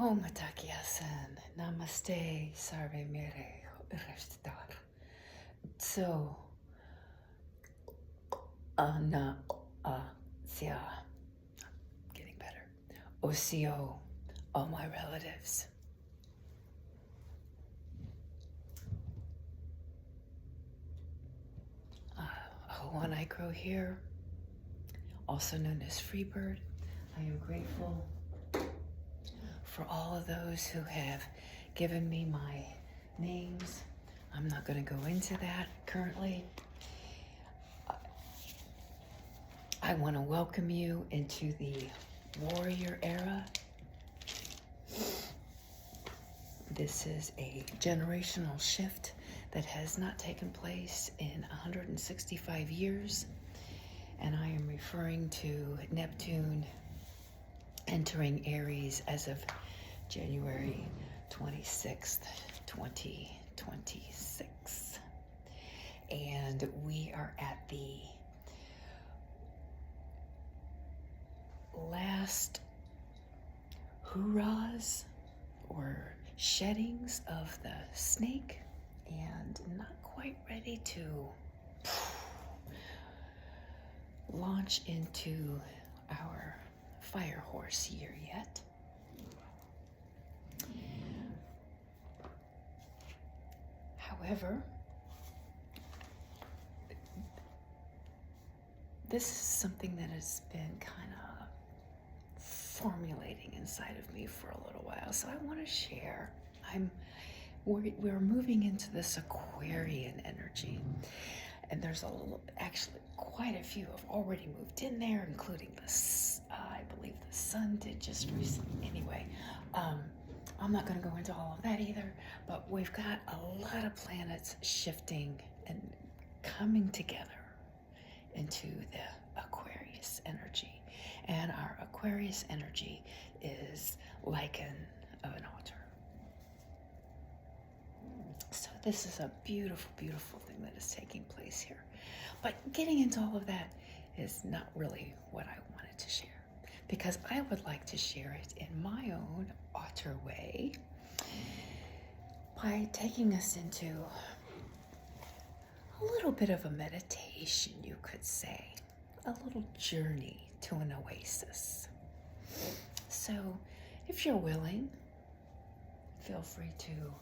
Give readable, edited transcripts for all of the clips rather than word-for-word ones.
Om Takiasan, Namaste, Sarve Mere, Restar. So, na, sia, getting better. Osio, all my relatives. Ahowan ICrow here, also known as Freebird. I am grateful for all of those who have given me my names. I'm not going to go into that currently. I want to welcome you into the warrior era. This is a generational shift that has not taken place in 165 years. And I am referring to Neptune entering Aries as of January 26th, 2026. And we are at the last hurrahs or sheddings of the snake, and not quite ready to launch into our fire horse year yet. However, this is something that has been kind of formulating inside of me for a little while, so I want to share. We're moving into this Aquarian energy, and there's actually quite a few have already moved in there, including I believe the sun did just recently. Anyway, I'm not going to go into all of that either, but we've got a lot of planets shifting and coming together into the Aquarius energy. And our Aquarius energy is like an altar. So this is a beautiful, beautiful thing that is taking place here. But getting into all of that is not really what I wanted to share, because I would like to share it in my own otter way by taking us into a little bit of a meditation, you could say, a little journey to an oasis. So if you're willing, feel free to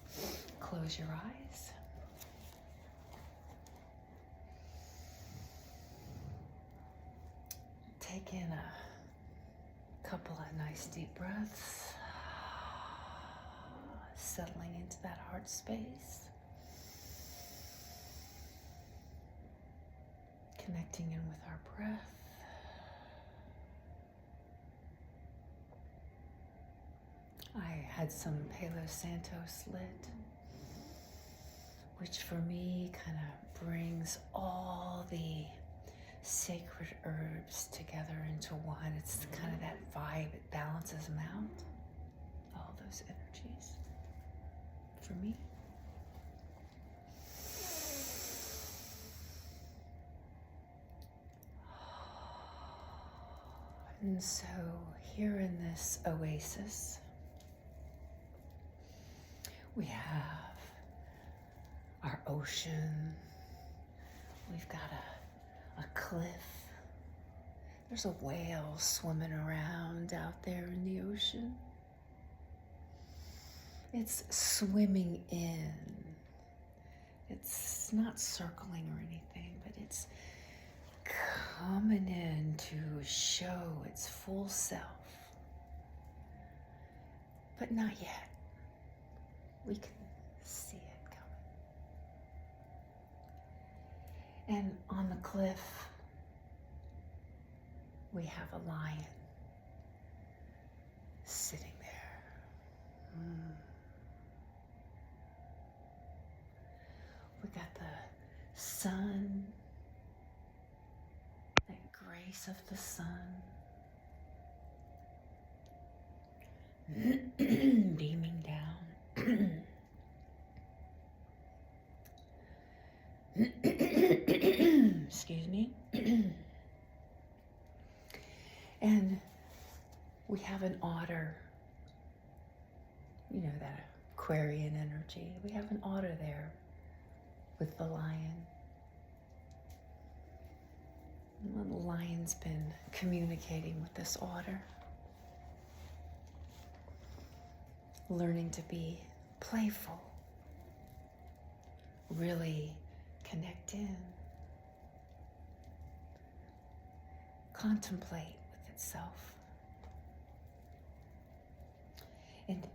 close your eyes. Take in a couple of nice deep breaths, settling into that heart space, connecting in with our breath. I had some Palo Santos lit, which for me kind of brings all the sacred herbs together into one. It's kind of that vibe, it balances them out, all those energies for me. And so here in this oasis, we have our ocean. We've got a cliff. There's a whale swimming around out there in the ocean. It's swimming in. It's not circling or anything, but it's coming in to show its full self. But not yet. We can see it coming. And on the cliff, we have a lion sitting there. We got the sun, that grace of the sun, beaming down. Excuse me. And we have an otter You know, that Aquarian energy. We have an otter there with the lion. Well, the lion's been communicating with this otter, learning to be playful, really connect in, contemplate with itself. And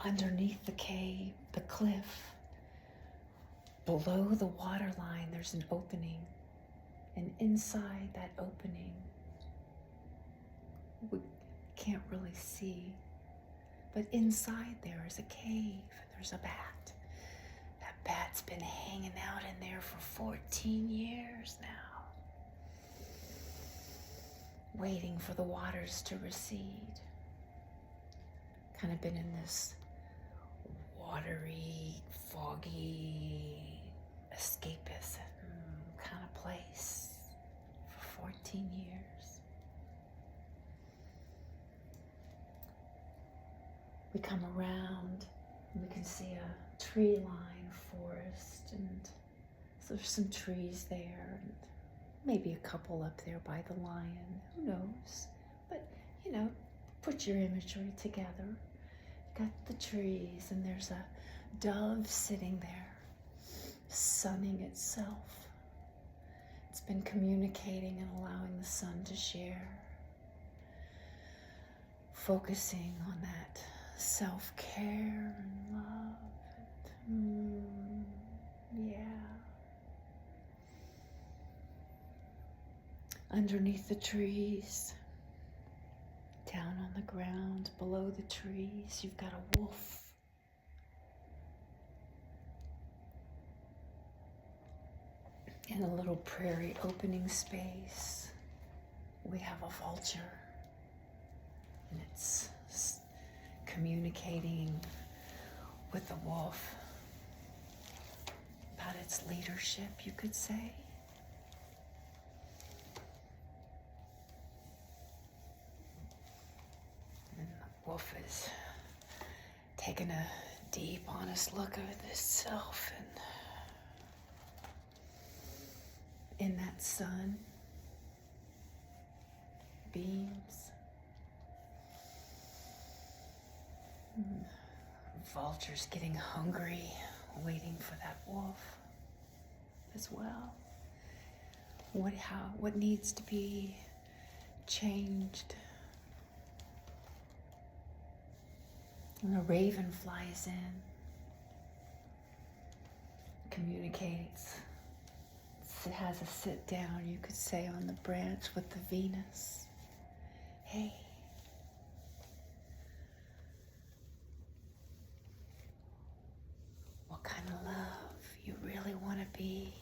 underneath the cave, the cliff, below the water line, there's an opening. And inside that opening, we can't really see, but inside there is a cave. There's a bat. That bat's been hanging out in there for 14 years now, waiting for the waters to recede. Kind of been in this watery, foggy, escapist kind of place for 14 years. We come around and we can see a tree-lined forest, and so there's some trees there and maybe a couple up there by the lion, who knows? But, you know, put your imagery together. You got the trees and there's a dove sitting there, sunning itself. It's been communicating and allowing the sun to share, focusing on that self-care and love. Yeah. Underneath the trees, down on the ground, below the trees, you've got a wolf. In a little prairie opening space, we have a vulture, and it's communicating with the wolf about its leadership, you could say. And the wolf is taking a deep, honest look at itself, and in that sun beams. Vulture's getting hungry, waiting for that wolf as well. What needs to be changed? And a raven flies in, communicates. It has a sit down, you could say, on the branch with the Venus. Hey, what kind of love you really want to be?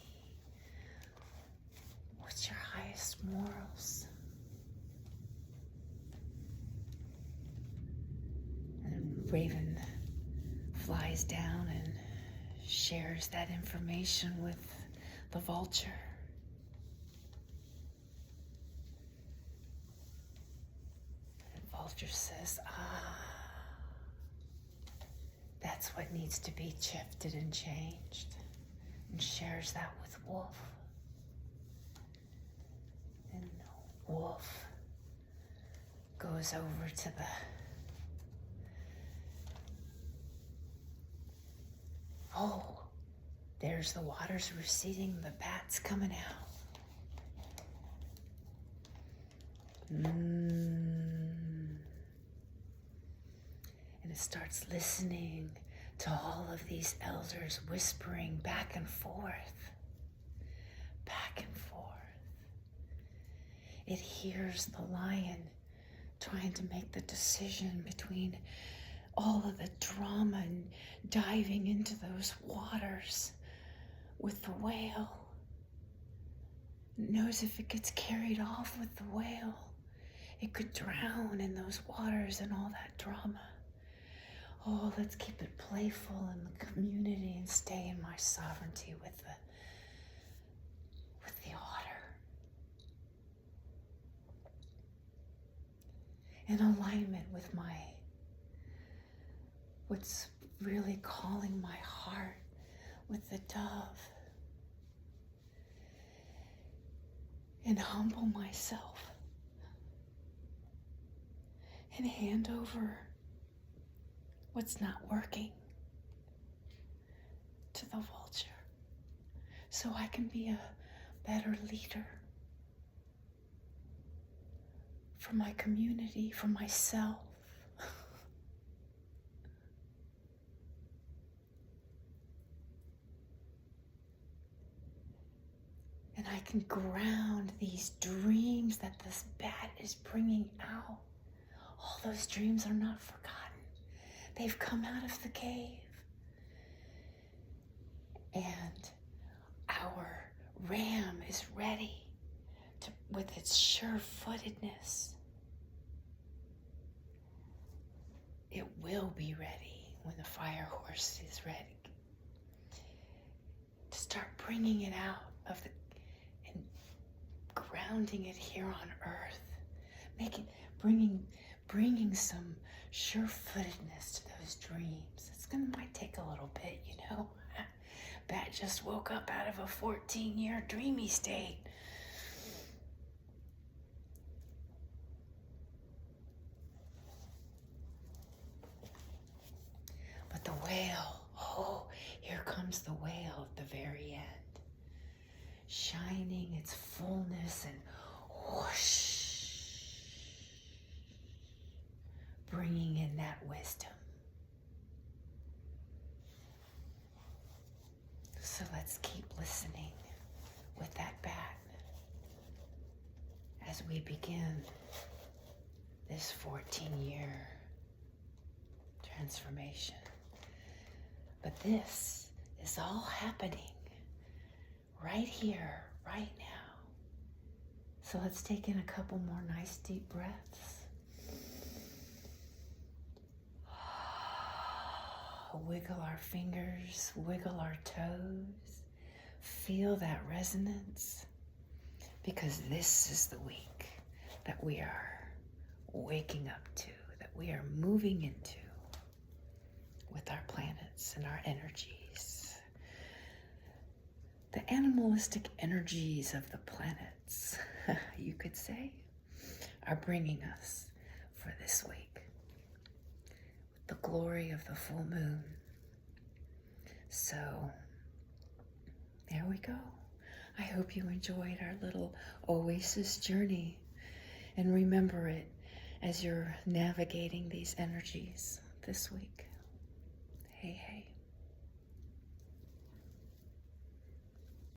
What's your highest morals? And Raven flies down and shares that information with the vulture. And vulture says, that's what needs to be shifted and changed, and shares that with wolf. And wolf goes over to the there's the waters receding, the bat's coming out. And it starts listening to all of these elders whispering back and forth, back and forth. It hears the lion trying to make the decision between all of the drama and diving into those waters with the whale. It knows if it gets carried off with the whale, it could drown in those waters and all that drama. Oh, let's keep it playful in the community and stay in my sovereignty with the otter. In alignment with my what's really calling my heart with the dove, and humble myself and hand over what's not working to the vulture so I can be a better leader for my community, for myself. And I can ground these dreams that this bat is bringing out. All those dreams are not forgotten. They've come out of the cave. And our ram is ready with its sure-footedness. It will be ready when the fire horse is ready to start bringing it out of the and grounding it here on earth, bringing some sure-footedness to those dreams. Might take a little bit, you know. Bat just woke up out of a 14-year dreamy state. But the whale, oh, here comes the whale at the very end, shining its fullness and whoosh, bringing in that wisdom. So let's keep listening with that bat as we begin this 14-year transformation. But this is all happening right here, right now. So let's take in a couple more nice deep breaths. Wiggle our fingers, wiggle our toes, feel that resonance, because this is the week that we are waking up to, that we are moving into with our planets and our energies. The animalistic energies of the planets, you could say, are bringing us for this week. The glory of the full moon. So, there we go. I hope you enjoyed our little oasis journey, and remember it as you're navigating these energies this week.